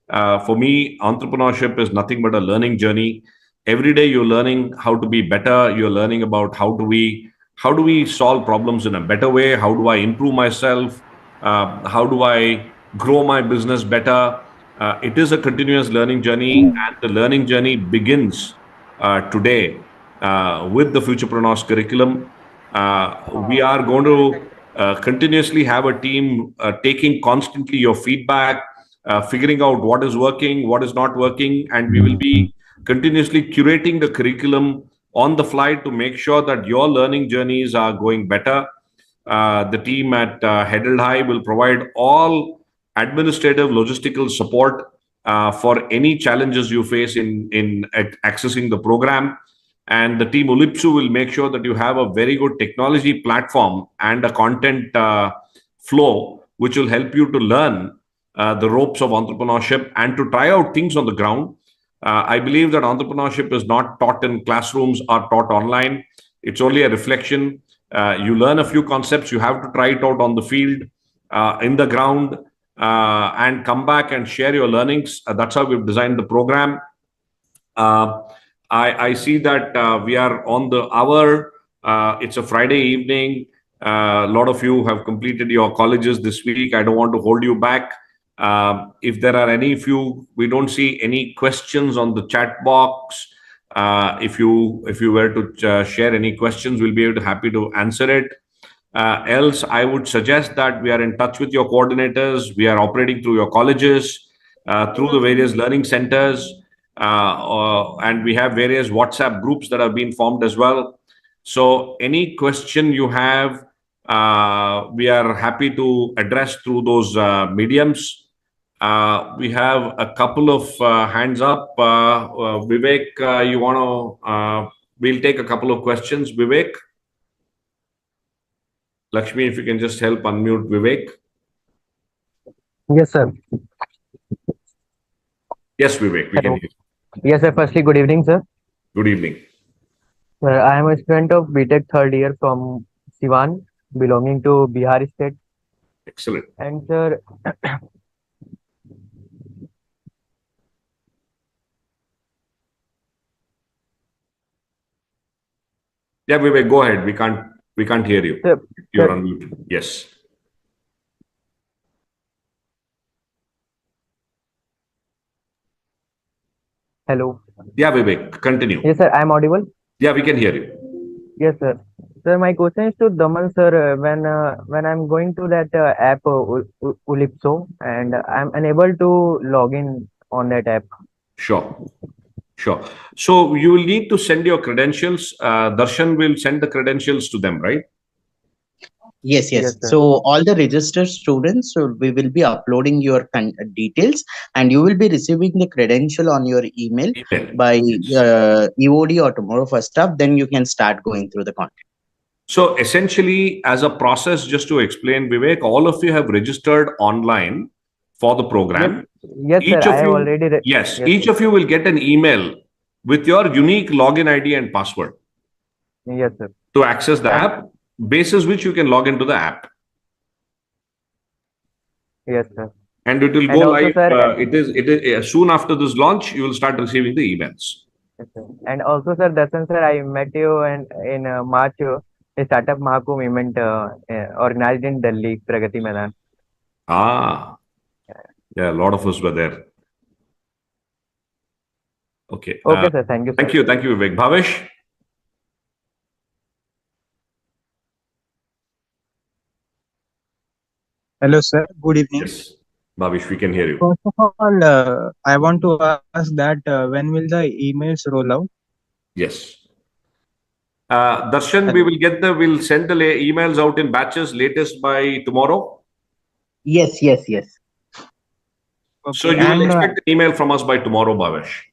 For me, entrepreneurship is nothing but a learning journey. Every day you're learning how to be better. You're learning about how do we solve problems in a better way? How do I improve myself? How do I grow my business better? It is a continuous learning journey, and the learning journey begins today with the Futurepreneurs curriculum. We are going to continuously have a team taking constantly your feedback, figuring out what is working, what is not working, and we will be continuously curating the curriculum on the fly to make sure that your learning journeys are going better. The team at Heddle High will provide all administrative logistical support for any challenges you face in accessing the program. And the team Ulipsu will make sure that you have a very good technology platform and a content flow, which will help you to learn the ropes of entrepreneurship and to try out things on the ground. I believe that entrepreneurship is not taught in classrooms or taught online. It's only a reflection. You learn a few concepts, you have to try it out on the field, in the ground, and come back and share your learnings. That's how we've designed the program. I see that we are on the hour. It's a Friday evening. A lot of you have completed your colleges this week. I don't want to hold you back. If there are any few, we don't see any questions on the chat box. If you were to share any questions, we'll be happy to answer it. Else, I would suggest that we are in touch with your coordinators. We are operating through your colleges, through the various learning centers, and we have various WhatsApp groups that have been formed as well. So any question you have, we are happy to address through those mediums. We have a couple of hands up. Vivek, you want to, we'll take a couple of questions. Vivek? Lakshmi, if you can just help unmute Vivek. Yes, sir. Yes, Vivek, we can hear you. Yes, sir. Firstly, good evening, sir. Good evening. Sir, I am a student of BTech third year from Siwan, belonging to Bihar state. Excellent. And sir, Yeah, Vivek, go ahead. We can't hear you. Sir, You're sir. unmuted. Yes. Hello. Yeah, Vivek, continue. Yes, sir. I am audible. Yeah, we can hear you. Yes, sir. Sir, my question is to Daman, sir. When I'm going to that app Ulipso, and I'm unable to log in on that app. Sure. Sure. So you will need to send your credentials. Darshan will send the credentials to them, right? Yes, yes. Yes, sir. So all the registered students, so we will be uploading your details, and you will be receiving the credential on your email by EOD or tomorrow first up. Then you can start going through the content. So essentially, as a process, just to explain, Vivek, all of you have registered online for the program. Yes, sir. I have already. Yes, Yes, each sir. of you will get an email with your unique login ID and password Yes, sir. to access the app, basis which you can log into the app. Yes, sir. And it will And go also, live. sir, It is soon after this launch, you will start receiving the emails. Yes, sir. And also, sir, Darshan, sir, I met you in March, a Startup Mahakumbh event organized in Delhi, Pragati Maidan. Ah, yeah, a lot of us were there. Okay. Okay, sir. Thank you, sir. Thank you. Thank you, Vivek. Bhavesh? Hello, sir. Good evening. Yes. Bhavesh, we can hear you. First of all, I want to ask that when will the emails roll out? Yes. Darshan, we'll send the emails out in batches latest by tomorrow. Yes, yes, yes. Okay, So you will expect an email from us by tomorrow, Bhavesh.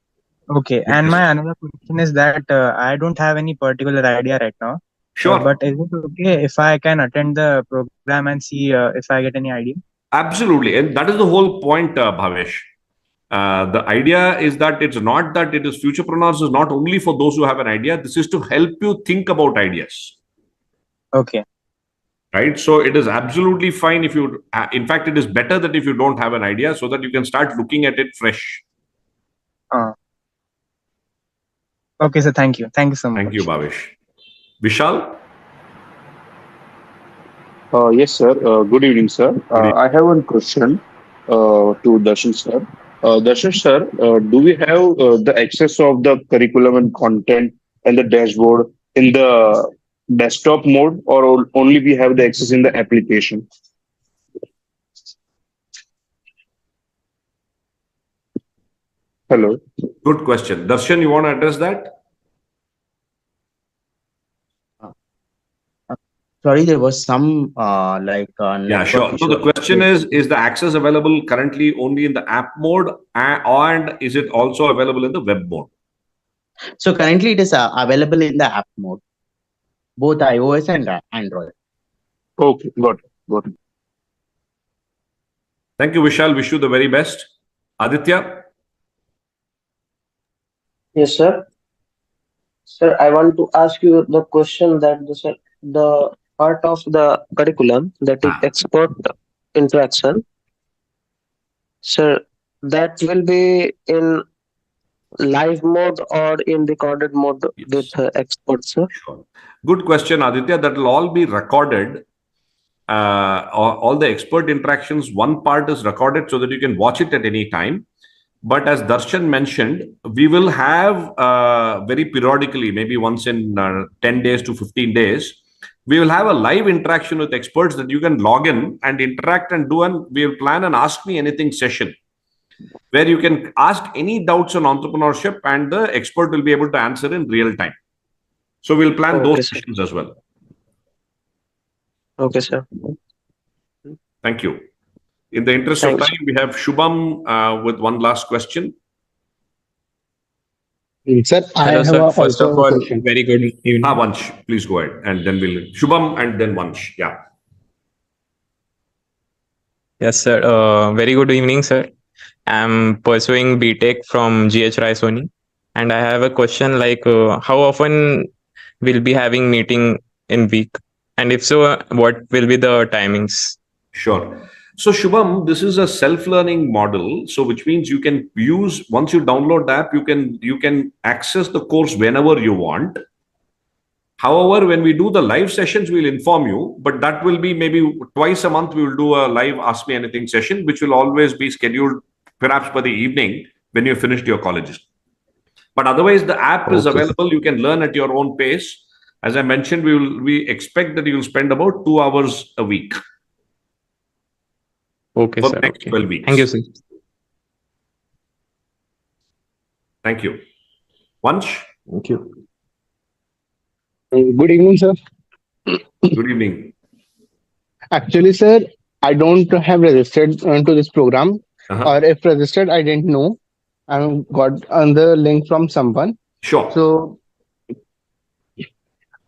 Okay, and my another question is that I don't have any particular idea right now. Sure. But is it okay if I can attend the program and see if I get any idea? Absolutely. And that is the whole point, Bhavesh. The idea is that it's not that it is Futurepreneurs is not only for those who have an idea. This is to help you think about ideas. Okay. Right. So it is absolutely fine if you, in fact, it is better that if you don't have an idea so that you can start looking at it fresh. Okay, sir. Thank you. Thank you so much. Thank you, Bhavesh. Vishal? Yes, sir. Good evening, sir. I have one question to Darshan, sir. Darshan, sir, do we have the access of the curriculum and content and the dashboard in the desktop mode, or only we have the access in the application? Hello. Good question. Darshan, you want to address that? Sorry, there was some Yeah, sure. So the question is the access available currently only in the app mode, and is it also available in the web mode? So currently it is available in the app mode, both iOS and Android. Okay, got it. Thank you, Vishal. Wish you the very best. Aditya? Yes, sir. Sir, I want to ask you the question that the part of the curriculum that is expert interaction. Sir, that will be in live mode or in recorded mode with experts, sir? Sure. Good question, Aditya. That will all be recorded. All the expert interactions, one part is recorded so that you can watch it at any time. But as Darshan mentioned, we will have very periodically, maybe once in 10 days to 15 days, we will have a live interaction with experts that you can log in and interact and do. And we will plan an Ask Me Anything session where you can ask any doubts on entrepreneurship and the expert will be able to answer in real time. So we'll plan those sessions as well. Okay, sir. Thank you. In the interest of time, we have Shubham with one last question. Sir, I Hello, have sir. First also of a all, question. very good evening. Vansh, please go ahead. And then we'll Shubham and then Vansh. Yeah. Yes, sir. Very good evening, sir. I'm pursuing BTech from GH Raisoni, and I have a question like, how often we'll be having meeting in week, and if so, what will be the timings? Sure. So Shubham, this is a self-learning model. So which means you can use, once you download the app, you can access the course whenever you want. However, when we do the live sessions, we'll inform you, but that will be maybe twice a month. We will do a live Ask Me Anything session, which will always be scheduled perhaps for the evening when you finished your colleges. But otherwise, the app is available. You can learn at your own pace. As I mentioned, we expect that you will spend about 2 hours a week. Okay, For sir. the next 12 weeks. Thank you, sir. Thank you. Vansh? Thank you. Good evening, sir. Good evening. Actually, sir, I don't have registered to this program, or if registered, I didn't know. I got the link from someone. Sure. So,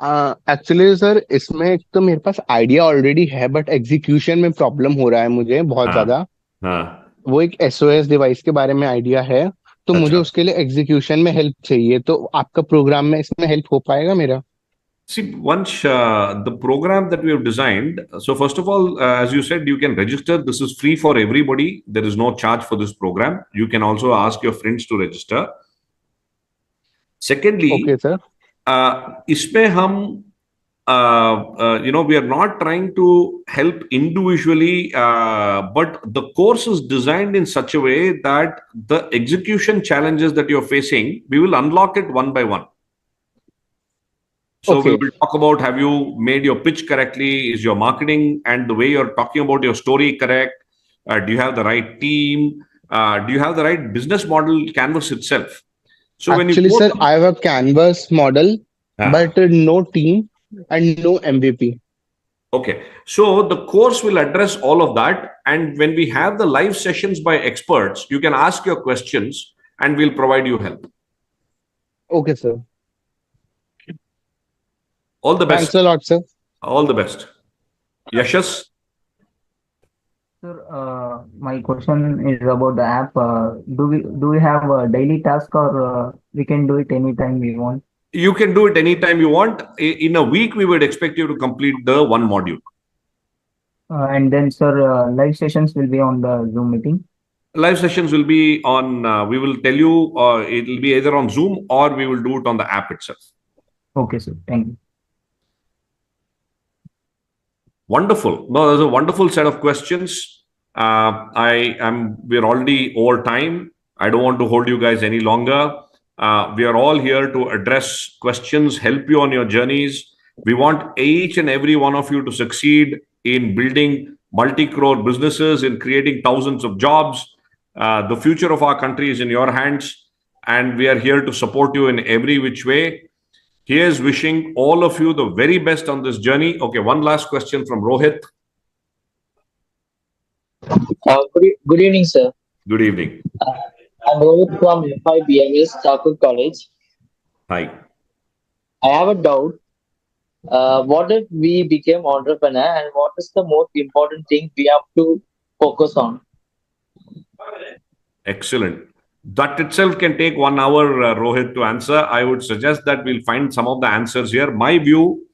actually sir इसमें एक तो मेरे पास idea already है but execution में problem हो रहा है मुझे बहुत ज्यादा. वो एक एसओएस डिवाइस के बारे में आइडिया है तो मुझे उसके लिए एग्जीक्यूशन में हेल्प चाहिए. तो आपका प्रोग्राम में इसमें हेल्प हो पाएगा मेरा? See, once the program that we have designed, so first of all, as you said, you can register. This is free for everybody. There is no charge for this program. You can also ask your friends to register. Secondly, okay, sir. इसमें हम we are not trying to help individually, but the course is designed in such a way that the execution challenges that you're facing, we will unlock it one by one. So we will talk about, have you made your pitch correctly? Is your marketing and the way you're talking about your story correct? Do you have the right team? Do you have the right business model canvas itself? So Actually, sir, I have a canvas model, but no team and no MVP. Okay. So the course will address all of that. And when we have the live sessions by experts, you can ask your questions and we'll provide you help. Okay, sir. All the best. Thanks a lot, sir. All the best. Yashas? Sir, my question is about the app. Do we have a daily task or we can do it anytime we want? You can do it anytime you want. In a week, we would expect you to complete the one module. And then, sir, live sessions will be on the Zoom meeting? Live sessions will be on, we will tell you, it will be either on Zoom or we will do it on the app itself. Okay, sir. Thank you. Wonderful. No, there's a wonderful set of questions. We're already over time. I don't want to hold you guys any longer. We are all here to address questions, help you on your journeys. We want each and every one of you to succeed in building multi-crore businesses, in creating thousands of jobs. The future of our country is in your hands, and we are here to support you in every which way. Here's wishing all of you the very best on this journey. Okay, one last question from Rohit. Good evening, sir. Good evening. I'm Rohit from FIBMS, Thakur College. Hi. I have a doubt. What if we became entrepreneur, and what is the most important thing we have to focus on? Excellent. That itself can take 1 hour, Rohit, to answer. I would suggest that we'll find some of the answers here. My view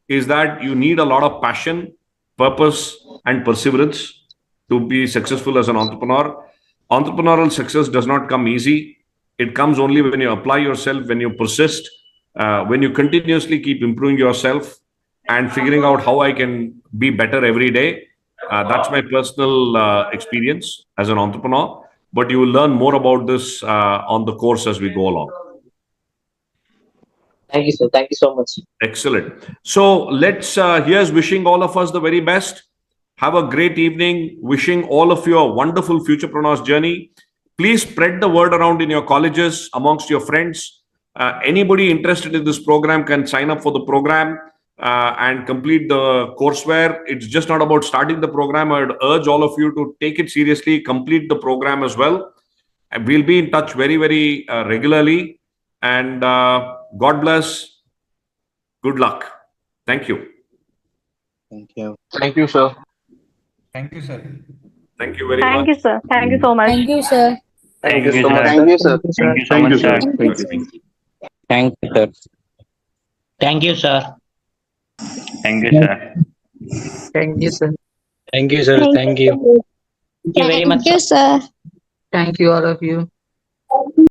is that you need a lot of passion, purpose, and perseverance to be successful as an entrepreneur. Entrepreneurial success does not come easy. It comes only when you apply yourself, when you persist, when you continuously keep improving yourself and figuring out how I can be better every day. That's my personal experience as an entrepreneur. But you will learn more about this on the course as we go along. Thank you, sir. Thank you so much. Excellent. So here's wishing all of us the very best. Have a great evening. Wishing all of you a wonderful Futurepreneurs journey. Please spread the word around in your colleges, amongst your friends. Anybody interested in this program can sign up for the program and complete the courseware. It's just not about starting the program. I would urge all of you to take it seriously, complete the program as well. And we'll be in touch very, very regularly. And God bless. Good luck. Thank you. Thank you. Thank you, sir. Thank you, sir. Thank you very much. Thank you, sir. Thank you so much. Thank you, sir. Thank you Thank so much. you, sir. Thank you so Thank you, much, sir. sir. Thank you. Thank you, sir. Thank you, sir. Thank you, sir. Thank you, sir. Thank you, sir. Thank you. Thank you very much, Thank you, sir. Thank you, all of you.